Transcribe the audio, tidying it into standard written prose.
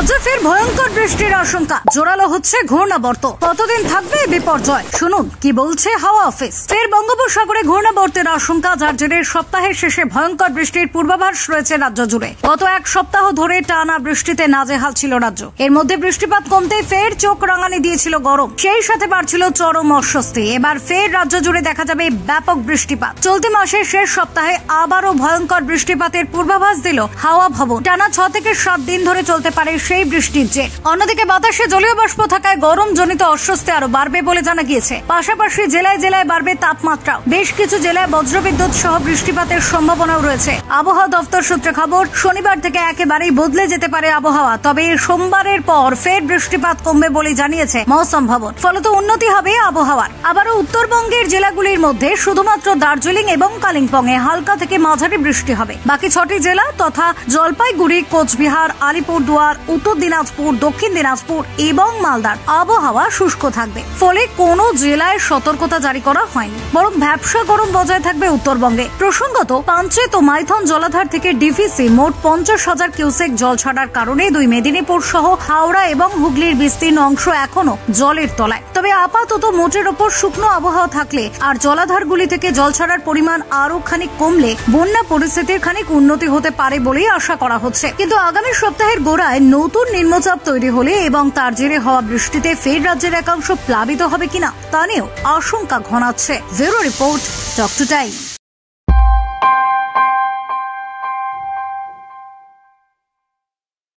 রাজ্যে ফের ভয়ঙ্কর বৃষ্টির আশঙ্কা, জোরালো হচ্ছে ঘূর্ণাবর্ত। কতদিন থাকবে বিপর্যয়, শুনুন কি বলছে হাওয়া অফিস। ফের বঙ্গোপসাগরে ঘূর্ণাবর্তের আশঙ্কা, যার জেরে সপ্তাহের শেষে ভয়ঙ্কর বৃষ্টির পূর্বাভাস রয়েছে রাজ্য জুড়ে। গত এক সপ্তাহ ধরে টানা বৃষ্টিতে নাজেহাল ছিল রাজ্য। এর মধ্যে বৃষ্টিপাত কমতে ফের চোখ রাঙানি দিয়েছিল গরম, সেই সাথে বাড়ছিল চরম অস্বস্তি। এবার ফের রাজ্য জুড়ে দেখা যাবে ব্যাপক বৃষ্টিপাত। চলতি মাসের শেষ সপ্তাহে আবারও ভয়ঙ্কর বৃষ্টিপাতের পূর্বাভাস দিল হাওয়া ভবন। টানা 6 থেকে 7 দিন ধরে চলতে পারে সেই বৃষ্টির জের। অন্যদিকে বাতাসে জলীয় বাষ্প থাকায় গরম জনিত অস্বস্তি আরো বাড়বে বলে জানা গিয়েছে। পাশাপাশি জেলায় জেলায় বাড়বে তাপমাত্রা। বেশ কিছু জেলায় বজ্রবিদ্যুৎ সহ বৃষ্টিপাতের সম্ভাবনাও রয়েছে। আবহাওয়া দপ্তর সূত্রে খবর, শনিবার থেকে একেবারেই বদলে যেতে পারে আবহাওয়া। তবে সোমবারের পর ফের বৃষ্টিপাত কমবে বলে জানিয়েছে মৌসুম ভবন। ফলত উন্নতি হবে আবহাওয়ার। আবারও উত্তরবঙ্গের জেলাগুলির মধ্যে শুধুমাত্র দার্জিলিং এবং কালিম্পং এ হালকা থেকে মাঝারি বৃষ্টি হবে। বাকি 6টি জেলা তথা জলপাইগুড়ি, কোচবিহার, আলিপুরদুয়ার, উত্তর দিনাজপুর, দক্ষিণ দিনাজপুর এবং মালদার আবহাওয়া শুষ্ক থাকবে। ফলে কোনো জেলায় সতর্কতা জারি করা হয়নি, বরং ভ্যাপসা গরম বজায় থাকবে উত্তরবঙ্গে। প্রসঙ্গত, পাঞ্চেত ও মাইথন জলাধার থেকে ডিভিসি মোট 50,000 কিউসেক জল ছাড়ার কারণে দুই মেদিনীপুর সহ হাওড়া এবং হুগলির বিস্তীর্ণ অংশ এখনো জলের তলায়। তবে আপাতত মোটের ওপর শুকনো আবহাওয়া থাকলে আর জলাধারগুলি থেকে জল ছাড়ার পরিমাণ আরো খানিক কমলে বন্যা পরিস্থিতির খানিক উন্নতি হতে পারে বলেই আশা করা হচ্ছে। কিন্তু আগামী সপ্তাহের গোড়ায় নতুন নিম্নচাপ তৈরি হলে এবং তার জেরে হওয়া বৃষ্টিতে ফের রাজ্যের একাংশ প্লাবিত হবে কিনা তা নিয়েও আশঙ্কা ঘনাচ্ছে। Bureau report, talk to time.